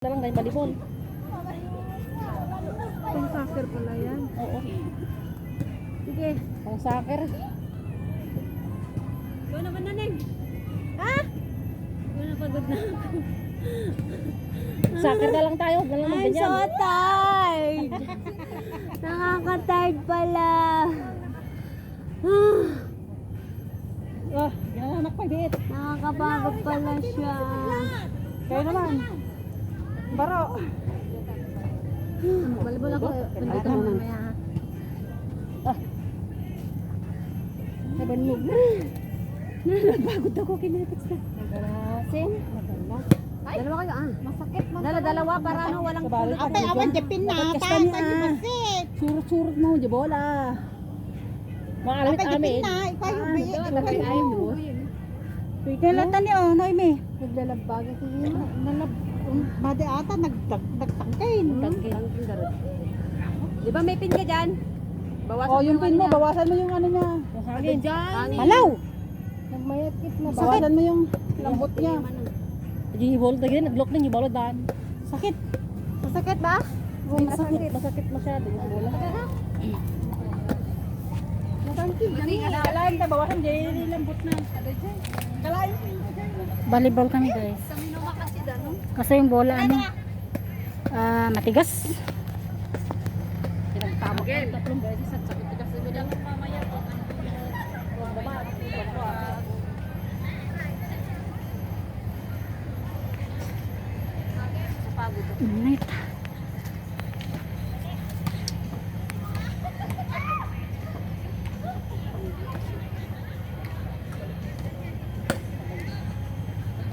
Na lang tayo balibol. Pang soccer pala yan. Oo. Sige. Pang soccer. Gawin naman na, Neng. Ha? Gawin na, pagod na ako. Soccer na lang tayo. Wala naman I'm ganyan. so tired. Nakaka-tired pala. Ginanak pa, diit. Nakakapagod pala siya. Kayo naman. Baro. Balibol ako. Punta ka naman. mamaya. Nabanlog na. Pagod ako, kinapits na. Nagarasin. Dalawa kayo, Masakit. Dalawa para ano, walang Kabalik. pulot. Apay, awan, Japin na. Dapat kas kanya. Surut-surut mo, di bola. Maalamit amin. Ikaw yung biik. Ayaw mo. Kailan ni Noemi? Naglalabag ako yun. Bade ata nagtangkain. Di ba may pin ka dyan? Bawasan Oh, yung pin mo, ano niya. bawasan mo yung ano niya. Yung hangin. Malaw! Nagmayat-kit na. Bawasan mo yung lambot niya. Yung ibol na ganyan, nag-lock na yung bola daan. Sakit. Masakit ba? Masakit. Masakit masyado yung bola. Masakit. Kalain na, bawasan dyan yung lambot na. Kalain. Volleyball kami guys. Kasi yung bola matigas. Pinagtama ko yung tatlong beses at sakit kasi mo dyan mamaya. Init.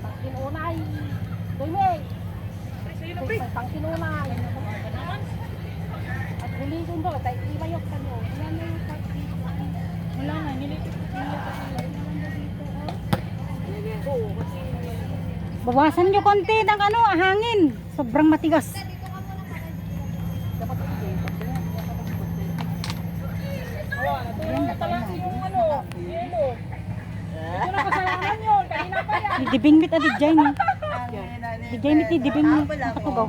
Pangkinunay. Dumi. Pangkinunay. At huligon doon, tayo ibayok ka nyo. Wala na yung wala na, nilipit. Oo, kasi Bawasan nyo konti ng hangin. Sobrang matigas. dapat hindi. Ayan, talaga yung yelo. Ito na kasalanan yun, kanina pa yan. Dibing mit adi dyan. Dibing mit dibing mo. Nakatugaw.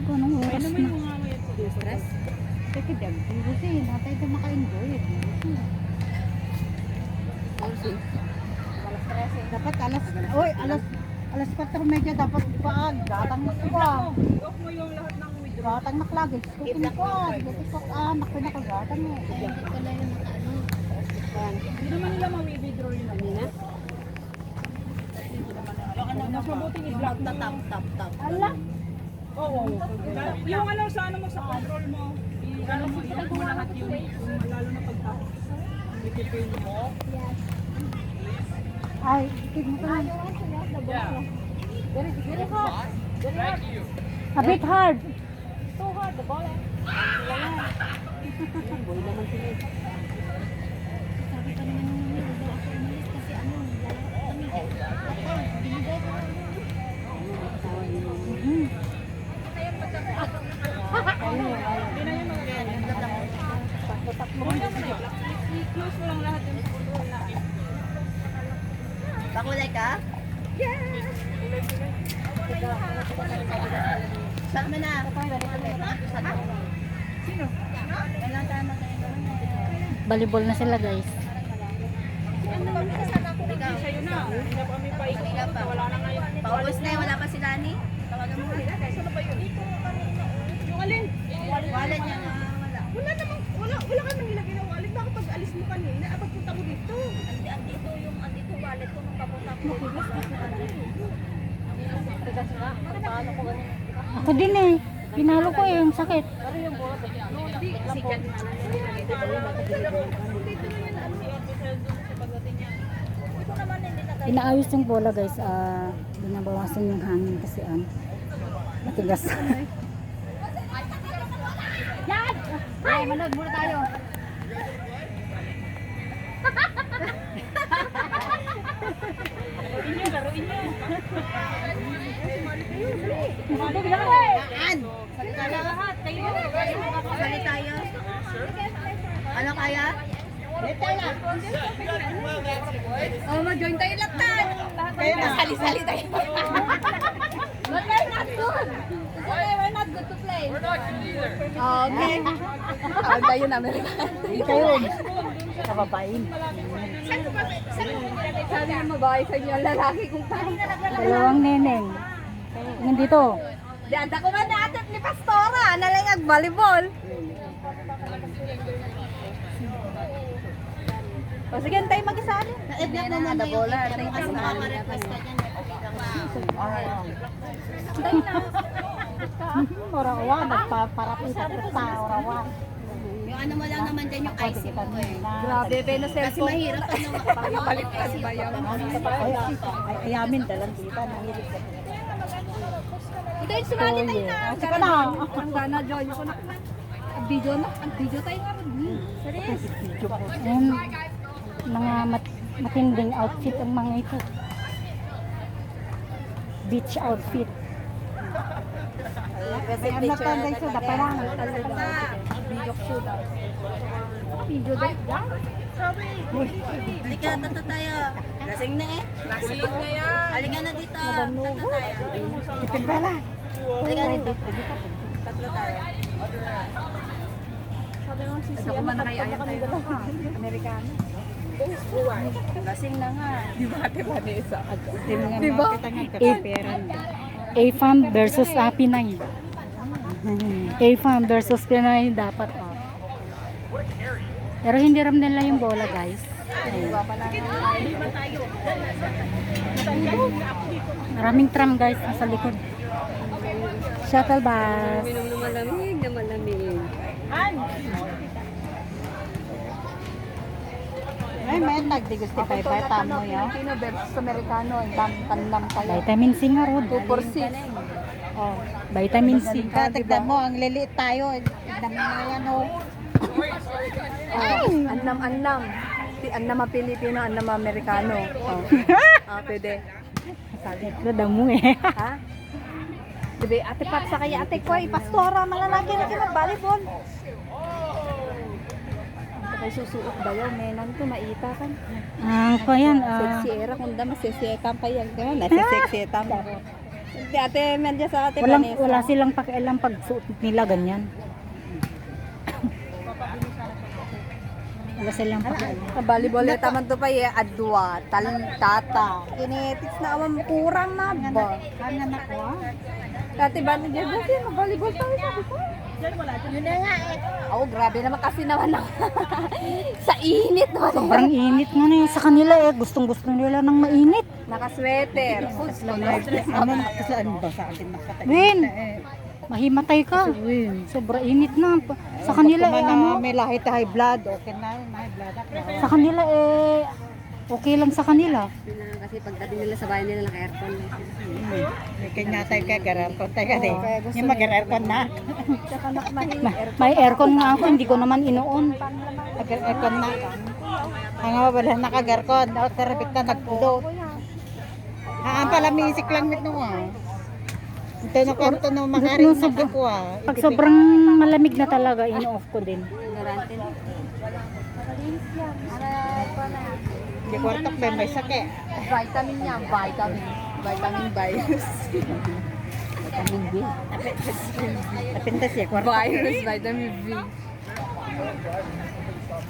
Anong oras na? Stress? Teka, dagdag kasi. Natay ka maka-enjoy. Wala stress eh. Dapat alas 4:30 dapat paan. Gatang na ko. Off mo yung lahat ng withdraw. Gatang na klagis. Kukin ko. Dito ko nakunagatang mo. Hindi naman nila ma-withdraw yun kanina. Mas mabuting i-block na tap. Ala. Oo. Yung sa mo sa control mo. I-block mo lahat yun. Lalo na pag-tap. Ikipin mo. Ay, ikig mo ka. Very hard. Very hard. A bit hard. So hard, the ball. Boy naman sila. I-close mo lang lahat yung control na. Pakulay ka? Saan mo na? Sino? Kailan tayo Volleyball na sila guys. Sa'yo na. Hindi pa kami paikot. Wala na ngayon. Paubos na wala pa si Lani? Tawagan mo. Saan pa yun? Yung alin? Wallet niya na wala. Wala namang, wala kang nilagay na wallet. Bakit pag alis mo kanina, pagpunta mo dito? Andito wallet ko nung papunta ko. Tigas nga, paano ko ganun? Ako din eh. Pinalo ko eh, yung sakit. Pero yung bola, hindi, sikat na Inaayos yung bola guys. Binabawasan yung hangin kasi matigas. Yan! Ay, manood muna tayo. Laruin nyo. Yan! Salita lahat, kayo. Sali tayo. Ano kaya? Oh, ma-join tayo lahat. Kaya sali-sali tayo. Okay. Tawag tayo na Amerikano. Kayo. Kababain. Sabi ng babae sa inyo, ang lalaki kong tayo. Dalawang neneng. Nandito. Dianda ko man natin ni Pastora, nalangag volleyball. O sige, tayo mag-isali. Naednak na naman yung tayo kasi makarequest ka dyan. Tayo na. Orawa, nagpaparapitan sa orawa. Yung ano mo lang naman dyan yung IC mo eh. Grabe, Venus Kasi mahirap ano pagpapalitan ba yun? Ay, ayamin dalang dito. Nahilig ko. Ito yung sumali tayo na. Sige na. Ang gana, join ko na. Video na. Ang video tayo nga. Serious. Ayan, mga matinding outfit ang mga ito. Beach outfit. Kasi Ang natanda ito, dapalang. video ko daw. Video daw. Hindi ka, tato tayo. Lasing na eh. Lasing na yan. Halika na dito. Tato tayo. Ipinbala. Halika dito. Tatlo tayo. Sabi mo si Siya, nakapagpapaka kami dalawa. Amerikano. Lasing na nga. Di ba ate Vanessa? Di ba? A-Farm versus Pinay. A-Farm versus Pinay dapat. Pero hindi ram nila yung bola, guys. Maraming tram, guys, nasa likod. Shuttle bus. Minom na malamig na malamig. Ay, may nagdigustipay pa tamo yun. Filipino versus Amerikano. Ang tanlam tayo. Vitamin C nga, Rod. 2 for 6. Oh, vitamin C. Tignan mo, ang liliit tayo. Tignan mo na yan, oh. Annam. Annam ang Pilipino, annam ang Amerikano. Oh. Pwede. Ito daw mo eh. Ha? Diba, ate Pat sa kaya ate ko, pastora, malalaki na kayo mag-volleyball. Kaya susuot ba yun? Menan to, maita kan. Ko yan. Sexy era, kung dama, sexy etam pa yan. Nasa sexy etam. Hindi, ate, medya sa ate Vanessa. Wala silang pakialam pag suot nila ganyan. Wala silang pakialam. Sa volleyball na taman to pa adwa, talentata. Kinetics na awang kurang na ba? Kangan ako Ate Vanessa, kasi mag-volleyball tayo sabi ko. Yun na nga eh. Oh, grabe naman kasi naman ako. Sa init naman. Sobrang init nga na yun sa kanila eh. Gustong-gusto nila ng mainit. Naka-sweater. Saan ba sa atin nakatay? Win! Mahimatay ka. Sobrang init na. Sa kanila eh, ano? May lahi ta high blood, okay na, high blood ako. Sa kanila eh, okay lang sa kanila. Kasi pagdating nila sa bahay nila naka-aircon. May kanya tayo kay aircon tayo kasi. Yung mag-aircon na. Tsaka mahilig May aircon nga ako, hindi ko naman inuon. Mag-aircon na. Ang nga wala naka-aircon. O sarapit na nagpudo. Ang pala music lang mit nung ito na kanto na makaring sabi ko Pag sobrang malamig na talaga, ino-off ko din. Ignorante na. Hindi ko ortok ba may sakit. Vitamin niya, vitamin. Vitamin virus. Vitamin B. Napintas siya, kwarto. Virus, vitamin V.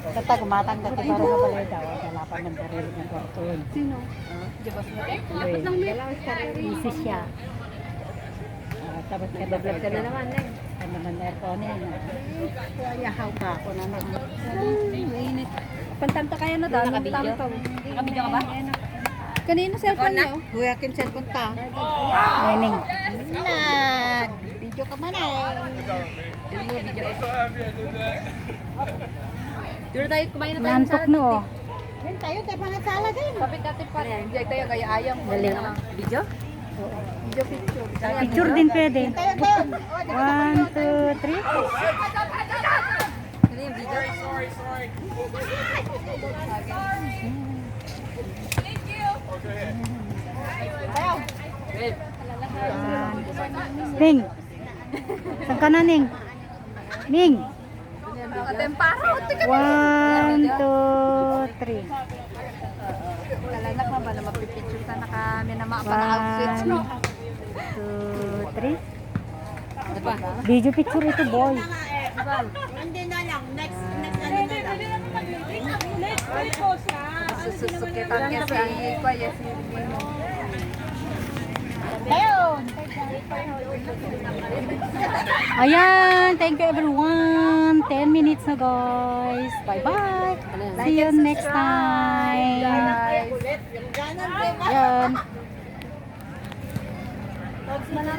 Tata gumatang dati para na pala daw. Dalapan ng baril ng kwarto yun. Sino? Dapat lang may Busy siya. Tapos Nag-vlog ka na naman eh. ano naman aircon yun. Yahaw ka ako na naman. Mainit. Pantanta kayo na daw. Nakabidyo? Nakabidyo ka ba? Kanino cellphone niyo? Kuya Kim cellphone ta. Meaning. Nag video ka man Dito tayo kumain na tayo. Nantok no. Oh. Yan tayo tayo mga sala din. Kapit natin pa rin. Hindi tayo kaya ayam. Dali. Video? Video picture. Picture din pwede. Tayo tayo. 1, 2, 3. Ano yung video? Ning. Saan ka na, Ning? Ning. Temparo. 1, 2, 3. Kalanak na ba na mapipicture na kami na mga outfit. 1, 2, 3. Video picture ito, boy. Hindi na lang. Next Hindi, pwede naman let's post na. Susukitan niya si Kuya si Nino. Ayan, thank you everyone. 10 minutes na guys. Bye-bye. See you next time. Guys. Ayan.